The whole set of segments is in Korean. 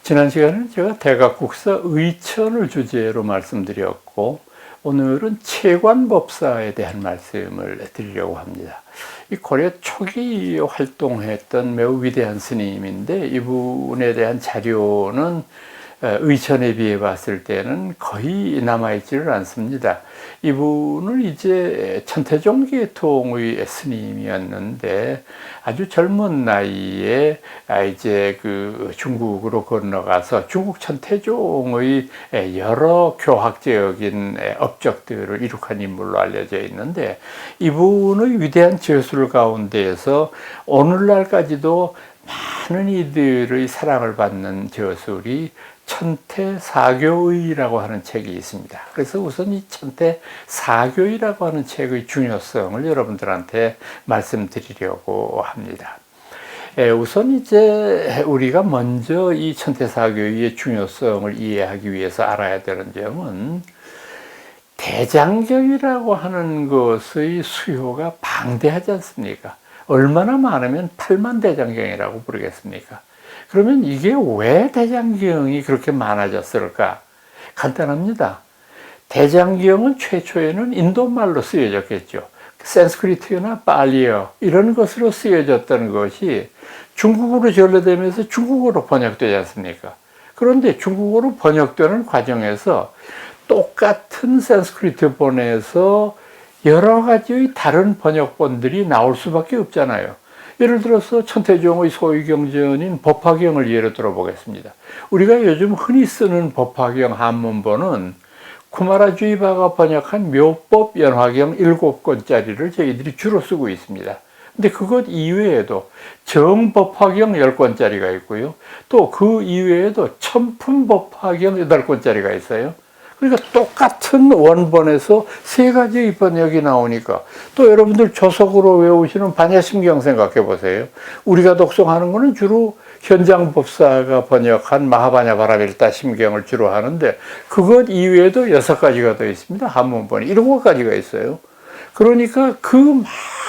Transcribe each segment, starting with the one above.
지난 시간에는 제가 대각국사 의천을 주제로 말씀드렸고, 오늘은 채관법사에 대한 말씀을 드리려고 합니다. 이 고려 초기 활동했던 매우 위대한 스님인데, 이분에 대한 자료는 의천에 비해 봤을 때는 거의 남아있지를 않습니다. 이분은 이제 천태종 계통의 스님이었는데, 아주 젊은 나이에 이제 그 중국으로 건너가서 중국 천태종의 여러 교학적인 업적들을 이룩한 인물로 알려져 있는데, 이분의 위대한 저술 가운데에서 오늘날까지도 많은 이들의 사랑을 받는 저술이 천태사교의라고 하는 책이 있습니다. 그래서 우선 이 천태사교의라고 하는 책의 중요성을 여러분들한테 말씀드리려고 합니다. 우선 이제 우리가 먼저 이 천태사교의의 중요성을 이해하기 위해서 알아야 되는 점은, 대장경이라고 하는 것의 수요가 방대하지 않습니까? 얼마나 많으면 8만 대장경이라고 부르겠습니까? 그러면 이게 왜 대장경이 그렇게 많아졌을까? 간단합니다. 대장경은 최초에는 인도말로 쓰여졌겠죠. 산스크리트나 팔리어 이런 것으로 쓰여졌던 것이 중국어로 전래되면서 중국어로 번역되지 않습니까? 그런데 중국어로 번역되는 과정에서 똑같은 산스크리트본에서 여러 가지의 다른 번역본들이 나올 수밖에 없잖아요. 예를 들어서 천태종의 소위경전인 법화경을 예로 들어보겠습니다. 우리가 요즘 흔히 쓰는 법화경 한문본은 쿠마라주이바가 번역한 묘법 연화경 7권짜리를 저희들이 주로 쓰고 있습니다. 근데 그것 이외에도 정법화경 10권짜리가 있고요. 또 그 이외에도 천품법화경 8권짜리가 있어요. 그러니까 똑같은 원본에서 세 가지의 번역이 나오니까, 또 여러분들 조석으로 외우시는 반야심경 생각해 보세요. 우리가 독송하는 거는 주로 현장법사가 번역한 마하바냐바라밀타 심경을 주로 하는데, 그것 이외에도 6가지가 더 있습니다. 한문본이 7가지가 있어요. 그러니까 그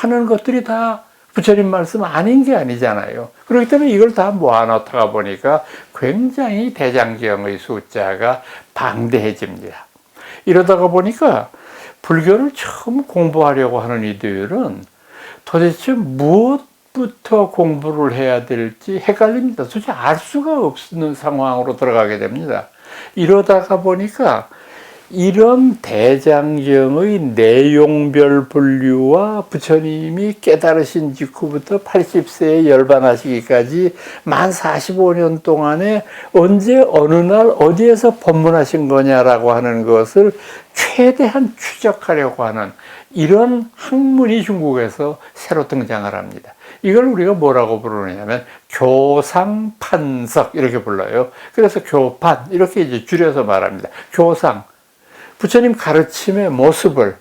많은 것들이 다 부처님 말씀 아닌 게 아니잖아요. 그렇기 때문에 이걸 다 모아놓다가 보니까 굉장히 대장경의 숫자가 방대해집니다. 이러다가 보니까 불교를 처음 공부하려고 하는 이들은 도대체 무엇부터 공부를 해야 될지 헷갈립니다. 도대체 알 수가 없는 상황으로 들어가게 됩니다. 이러다가 보니까 이런 대장경의 내용별 분류와 부처님이 깨달으신 직후부터 80세에 열반하시기까지 만 45년 동안에 언제 어느 날 어디에서 법문하신 거냐라고 하는 것을 최대한 추적하려고 하는 이런 학문이 중국에서 새로 등장을 합니다. 이걸 우리가 뭐라고 부르냐면 교상판석 이렇게 불러요. 그래서 교판 이렇게 이제 줄여서 말합니다. 교상, 부처님 가르침의 모습을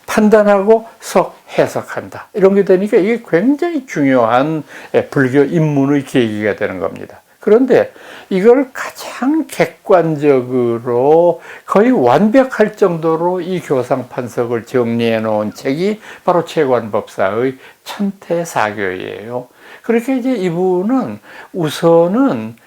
판단하고 해석한다. 이런 게 되니까 이게 굉장히 중요한 불교 입문의 계기가 되는 겁니다. 그런데 이걸 가장 객관적으로 거의 완벽할 정도로 이 교상판석을 정리해 놓은 책이 바로 채관법사의 천태사교예요. 그렇게 이제 이분은 우선은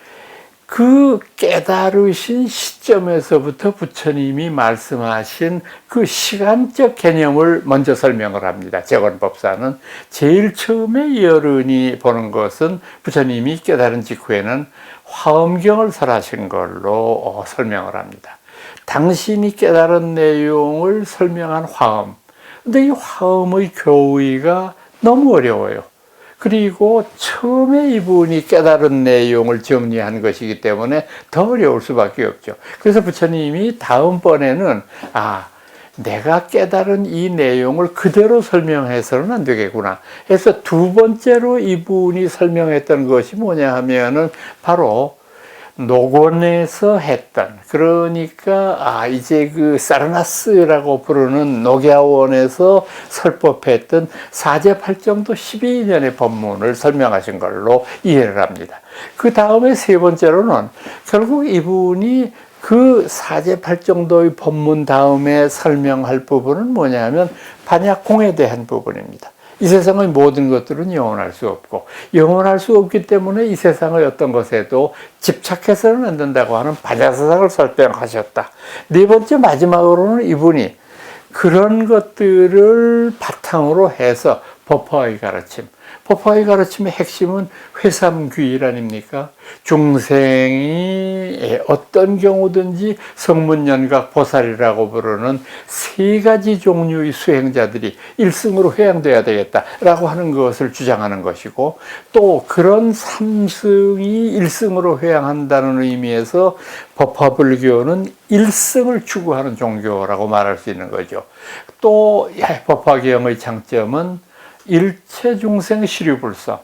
그 깨달으신 시점에서부터 부처님이 말씀하신 그 시간적 개념을 먼저 설명을 합니다. 채관법사는 제일 처음에 여른이 보는 것은 부처님이 깨달은 직후에는 화엄경을 설하신 걸로 설명을 합니다. 당신이 깨달은 내용을 설명한 화엄. 근데 이 화엄의 교의가 너무 어려워요. 그리고 처음에 이분이 깨달은 내용을 정리한 것이기 때문에 더 어려울 수밖에 없죠. 그래서 부처님이 다음번에는 내가 깨달은 이 내용을 그대로 설명해서는 안 되겠구나 해서 두 번째로 이분이 설명했던 것이 뭐냐 하면은 바로 녹원에서 했던, 그러니까 이제 그 사르나스라고 부르는 녹야원에서 설법했던 사제팔정도 12년의 법문을 설명하신 걸로 이해를 합니다. 그 다음에 세 번째로는 결국 이분이 그 사제팔정도의 법문 다음에 설명할 부분은 뭐냐면 반야공에 대한 부분입니다. 이 세상의 모든 것들은 영원할 수 없고, 영원할 수 없기 때문에 이 세상의 어떤 것에도 집착해서는 안 된다고 하는 반야사상을 설명하셨다. 네 번째 마지막으로는 이분이 그런 것들을 바탕으로 해서 법화의 가르침, 법화의 가르침의 핵심은 회삼귀일 아닙니까? 중생이 어떤 경우든지 성문연각 보살이라고 부르는 세 가지 종류의 수행자들이 일승으로 회양돼야 되겠다라고 하는 것을 주장하는 것이고, 또 그런 삼승이 일승으로 회양한다는 의미에서 법화불교는 일승을 추구하는 종교라고 말할 수 있는 거죠. 또 법화경의 장점은 일체 중생 시류불성,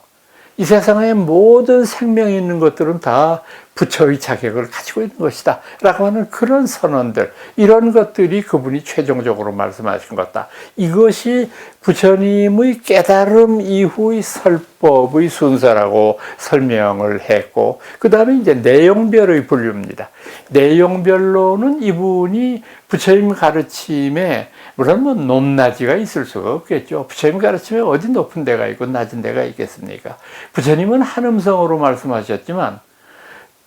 이 세상의 모든 생명이 있는 것들은 다 부처의 자격을 가지고 있는 것이다 라고 하는 그런 선언들, 이런 것들이 그분이 최종적으로 말씀하신 것다. 이것이 부처님의 깨달음 이후의 설법의 순서라고 설명을 했고, 그 다음에 이제 내용별의 분류입니다. 내용별로는 이분이 부처님 가르침에 물론 뭐 높낮이가 있을 수가 없겠죠. 부처님 가르침에 어디 높은 데가 있고 낮은 데가 있겠습니까? 부처님은 한음성으로 말씀하셨지만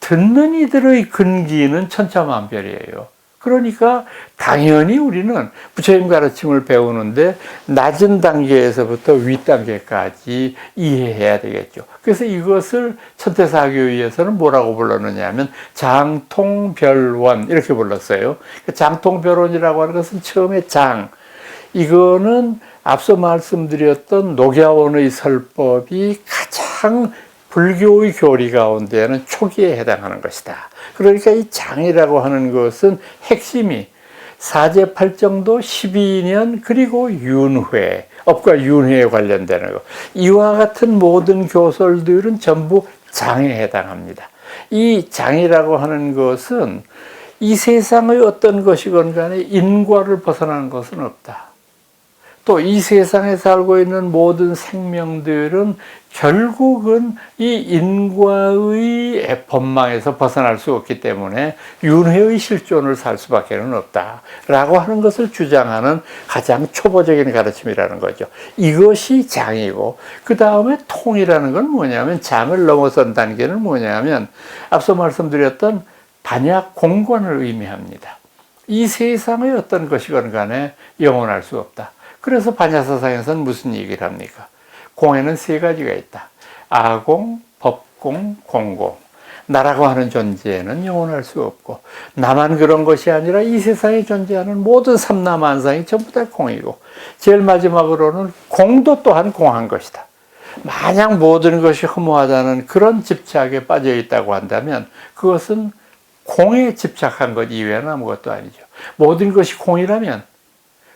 듣는 이들의 근기는 천차만별이에요. 그러니까 당연히 우리는 부처님 가르침을 배우는데 낮은 단계에서부터 윗단계까지 이해해야 되겠죠. 그래서 이것을 천태사교에서는 뭐라고 불렀느냐 하면 장통별원 이렇게 불렀어요. 장통별원이라고 하는 것은 처음에 장, 이거는 앞서 말씀드렸던 녹야원의 설법이 가장 불교의 교리 가운데는 초기에 해당하는 것이다. 그러니까 이 장이라고 하는 것은 핵심이 사제팔정도 12년 그리고 윤회, 업과 윤회에 관련되는 것, 이와 같은 모든 교설들은 전부 장에 해당합니다. 이 장이라고 하는 것은 이 세상의 어떤 것이건 간에 인과를 벗어나는 것은 없다. 또 이 세상에 살고 있는 모든 생명들은 결국은 이 인과의 법망에서 벗어날 수 없기 때문에 윤회의 실존을 살 수밖에 없다라고 하는 것을 주장하는 가장 초보적인 가르침이라는 거죠. 이것이 장이고, 그 다음에 통이라는 건 뭐냐면, 장을 넘어선 단계는 뭐냐면 앞서 말씀드렸던 반야 공관을 의미합니다. 이 세상의 어떤 것이건 간에 영원할 수 없다. 그래서 반야사상에서는 무슨 얘기를 합니까? 공에는 세 가지가 있다. 아공, 법공, 공공. 나라고 하는 존재는 영원할 수 없고, 나만 그런 것이 아니라 이 세상에 존재하는 모든 삼라만상이 전부 다 공이고, 제일 마지막으로는 공도 또한 공한 것이다. 만약 모든 것이 허무하다는 그런 집착에 빠져 있다고 한다면 그것은 공에 집착한 것 이외에는 아무것도 아니죠. 모든 것이 공이라면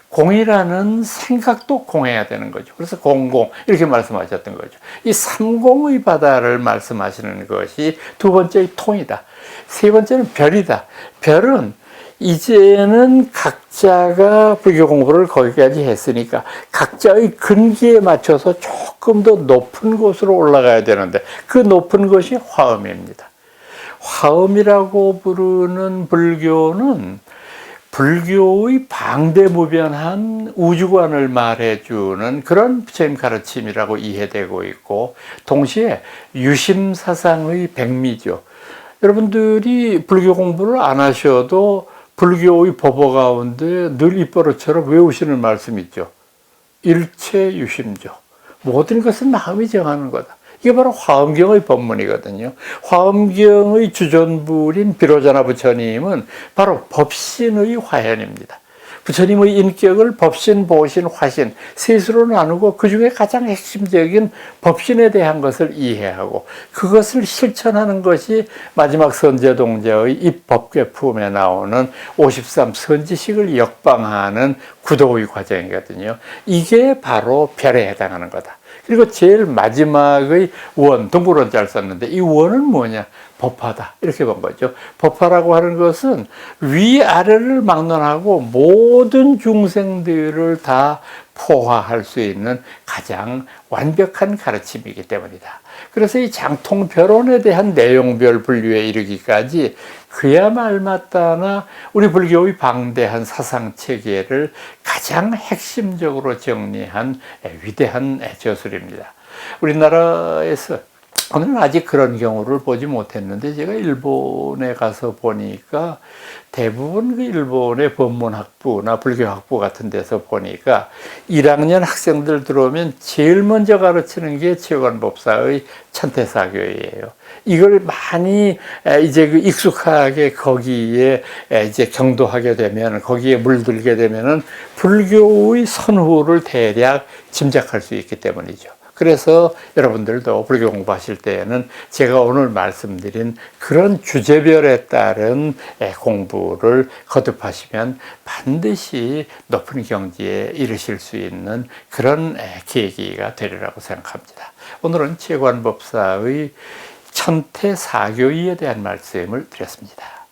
공이라는 생각도 공해야 되는 거죠. 그래서 공공 이렇게 말씀하셨던 거죠. 이 삼공의 바다를 말씀하시는 것이 두 번째의 통이다. 세 번째는 별이다. 별은 이제는 각자가 불교 공부를 거기까지 했으니까 각자의 근기에 맞춰서 조금 더 높은 곳으로 올라가야 되는데, 그 높은 것이 화엄입니다. 화엄이라고 부르는 불교는 불교의 방대무변한 우주관을 말해주는 그런 부처님 가르침이라고 이해되고 있고, 동시에 유심사상의 백미죠. 여러분들이 불교 공부를 안 하셔도 불교의 법어 가운데 늘 입버릇처럼 외우시는 말씀이 있죠. 일체유심조. 모든 것은 마음이 정하는 거다. 이게 바로 화엄경의 법문이거든요. 화엄경의 주전부인 비로자나 부처님은 바로 법신의 화현입니다. 부처님의 인격을 법신, 보신, 화신 셋으로 나누고 그 중에 가장 핵심적인 법신에 대한 것을 이해하고 그것을 실천하는 것이 마지막 선제동자의 입법궤품에 나오는 53 선지식을 역방하는 구도의 과정이거든요. 이게 바로 별에 해당하는 거다. 그리고 제일 마지막의 원, 동굴원자를 썼는데 이 원은 뭐냐? 법화다. 이렇게 본 거죠. 법화라고 하는 것은 위아래를 막론하고 모든 중생들을 다 포화할 수 있는 가장 완벽한 가르침이기 때문이다. 그래서 이 장통별론에 대한 내용별 분류에 이르기까지 그야 말마따나 우리 불교의 방대한 사상 체계를 가장 핵심적으로 정리한 위대한 저술입니다. 우리나라에서 오늘은 아직 그런 경우를 보지 못했는데, 제가 일본에 가서 보니까 대부분 그 일본의 법문학부나 불교학부 같은 데서 보니까 1학년 학생들 들어오면 제일 먼저 가르치는 게 채관법사의 천태사교예요. 이걸 많이 이제 그 익숙하게 거기에 이제 경도하게 되면, 거기에 물들게 되면은 불교의 선후를 대략 짐작할 수 있기 때문이죠. 그래서 여러분들도 불교 공부하실 때에는 제가 오늘 말씀드린 그런 주제별에 따른 공부를 거듭하시면 반드시 높은 경지에 이르실 수 있는 그런 계기가 되리라고 생각합니다. 오늘은 채관법사의 천태사교의에 대한 말씀을 드렸습니다.